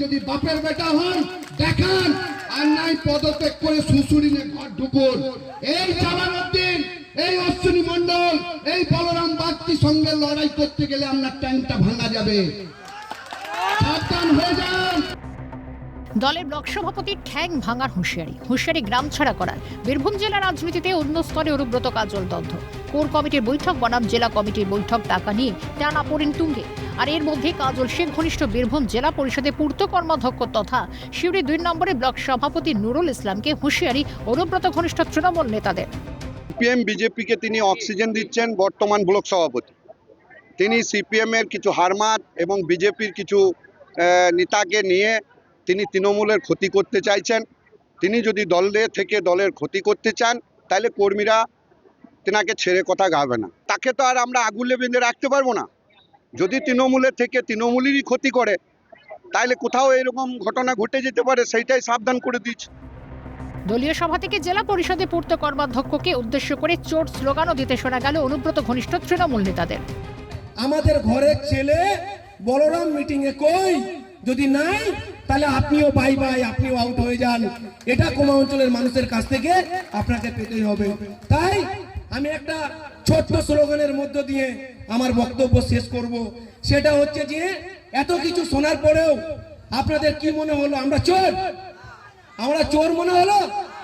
যদি বাপের বেটা হন দেখান, আর নাই পদত্যাগ করে শ্বশুরি নিয়ে ঘর ঢুকুন। এই জালালউদ্দিন, এই অশ্বিনী মন্ডল, এই বলরাম বাগচির সঙ্গে লড়াই করতে গেলে আপনার ট্যাঙ্কটা ভাঙা যাবে, সাবধান হয়ে যান। দলের ব্লক সভাপতির ঠ্যাং ভাঙার হুঁশিয়ারি গ্রাম ছাড়া করার। বীরভূম জেলার রাজনীতিতে অন্য স্তরে অনুব্রত কাজল দগ্ধ। কোর কমিটির বৈঠক বনাম জেলা কমিটির বৈঠক টাকা নিয়ে টানাপোড়েন তুঙ্গে। আর এর মধ্যে কাজল শেখ ঘনিষ্ঠ বীরভূম জেলা পরিষদে পূর্ত কর্মাধ্যক্ষ তথা সিউড়ি 2 নম্বরের ব্লক সভাপতি নুরুল ইসলামকে হুঁশিয়ারি অনুব্রত ঘনিষ্ঠ তৃণমূল নেতাদের। সিপিএম বিজেপিকে তিনি অক্সিজেন দিচ্ছেন। বর্তমান ব্লক সভাপতি তিনি সিপিএম এর কিছু হারমাত এবং বিজেপির কিছু নেতাকে নিয়ে তিনি তৃণমূলের ক্ষতি করতে চাইছেন। তিনি যদি দলে থেকে দলের ক্ষতি করতে চান তাহলে কর্মীরা তেনাকে ছেড়ে কথা গাবে না। তাকে তো আর আমরা আগুলে বেঁধে রাখতে পারবো না। যদি তৃণমূলের থেকে তৃণমূলেরই ক্ষতি করে তাহলে কোথাও এরকম ঘটনা ঘটে যেতে পারে, সেইটাই সাবধান করে দিচ্ছে। দলীয় সভা থেকে জেলা পরিষদে পূর্ত কর্মাধ্যক্ষকে উদ্দেশ্য করে চোট স্লোগানও দিতে শোনা গেল অনুব্রত ঘনিষ্ঠ তৃণমূল নেতাদের। আমাদের ঘরের ছেলে বলরাম মিটিং এ কই, যদি নাই তাহলে আপনিও বাই বাই, আপনিও আউট হয়ে যান। এটা কোমা অঞ্চলের মানুষের কাছ থেকে আপনাকে পেতেই হবে। তাই আমি একটা ছোট্ট স্লোগানের মধ্য দিয়ে আমার বক্তব্য শেষ করব। সেটা হচ্ছে যে এত কিছু শোনার পরেও আপনাদের কি মনে হলো? আমরা চোর মনে হলো?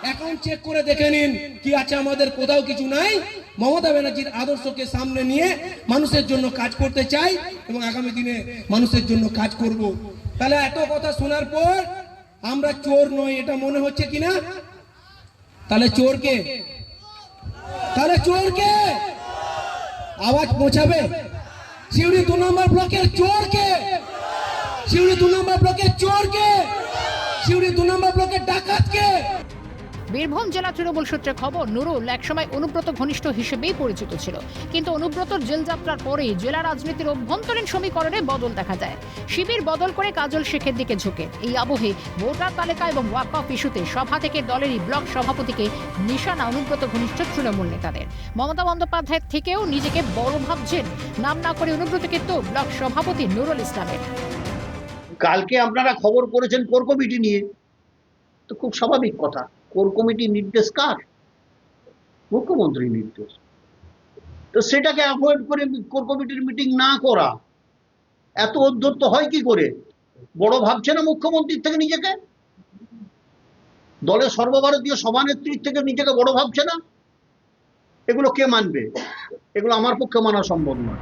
অ্যাকাউন্ট চেক করে দেখে নিন কি আছে আমাদের, কোথাও কিছু নাই। মমতা ব্যানার্জির আদর্শকে সামনে নিয়ে মানুষের জন্য কাজ করতে চাই এবং আগামী দিনে মানুষের জন্য কাজ করব। তাহলে এত কথা শোনার পর আমরা চোর নই এটা মনে হচ্ছে কিনা? তাহলে চোরকে আওয়াজ পৌঁছাবে? সিউড়ি 2 নম্বর ব্লকের চোরকে, সিউড়ি 2 নম্বর ব্লকের চোরকে, সিউড়ি 2 নম্বর ব্লকের ডাকাতকে। বীরভূম জেলা তৃণমূল সূত্রে খবর, নুরুল একসময় অনুব্রত ঘনিষ্ঠ হিসেবেই পরিচিত ছিল, কিন্তু অনুব্রতর জেলযাত্রার পরেই জেলা রাজনীতির অভ্যন্তরীণ সমীকরণে বদল দেখা যায়। শিবির বদল করে কাজল শেখের দিকে ঝুঁকে। এই আবহে ভোটার তালিকা এবং ওয়াকফ ইস্যুতে সভা থেকে দলেরই ব্লক সভাপতিকে নিশানা অনুব্রত ঘনিষ্ঠ তৃণমূল নেতাদের। মমতা বন্দ্যোপাধ্যায়ের থেকেও নিজেকে বড় ভাবছেন, নাম না করে অনুব্রতকে তো ব্লক সভাপতি নুরুল ইসলামের। কালকে আপনারা খবর করেছেন কোর কমিটি নিয়ে, তো খুব স্বাভাবিক কথা। কোর কমিটির নির্দেশ কার? মুখ্যমন্ত্রীর নির্দেশ। তো সেটাকে অ্যাভয়েড করে কোর কমিটির মিটিং না করা এত অধ্যত্ত হয় কি করে? বড় ভাবছে না মুখ্যমন্ত্রীর থেকে নিজেকে? দলের সর্বভারতীয় সভানেত্রীর থেকে নিজেকে বড় ভাবছে না? এগুলো কে মানবে? এগুলো আমার পক্ষে মানা সম্ভব নয়।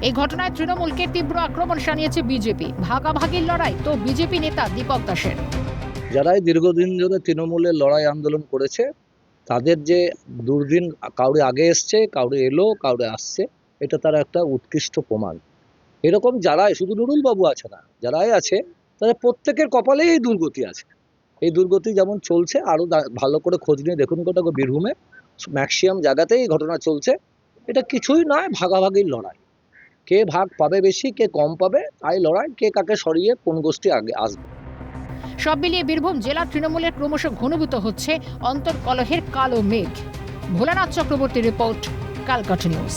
এই ঘটনায় তৃণমূলকে তীব্র আক্রমণ শানিয়েছে বিজেপি। ভাগাভাগির লড়াই তো বিজেপি নেতা দীপক দাসের। যারাই দীর্ঘদিন ধরে তৃণমূলের লড়াই আন্দোলন করেছে তাদের যে দুর্দিন কাউরে আগে এসছে, কাউরে এলো, কাউরে আসছে, এটা তার একটা উৎকৃষ্ট প্রমাণ। এরকম যারাই, শুধু নুরুল বাবু আছে না, যারাই আছে তাদের প্রত্যেকের কপালেই এই দুর্গতি আছে। এই দুর্গতি যেমন চলছে, আরও ভালো করে খোঁজ নিয়ে দেখুন গোটা বীরভূমে ম্যাক্সিমাম জায়গাতেই এই ঘটনা চলছে। এটা কিছুই নয়, ভাগাভাগির লড়াই। কে ভাগ পাবে বেশি, কে কম পাবে, তাই লড়াই। কে কাকে সরিয়ে কোন গোষ্ঠী আগে আসবে। সব মিলিয়ে বীরভূম জেলা তৃণমূলের ক্রমশ ঘনীভূত হচ্ছে অন্তর্কলহের কালো মেঘ। Bholanath Chakraborty report, Calcutta news.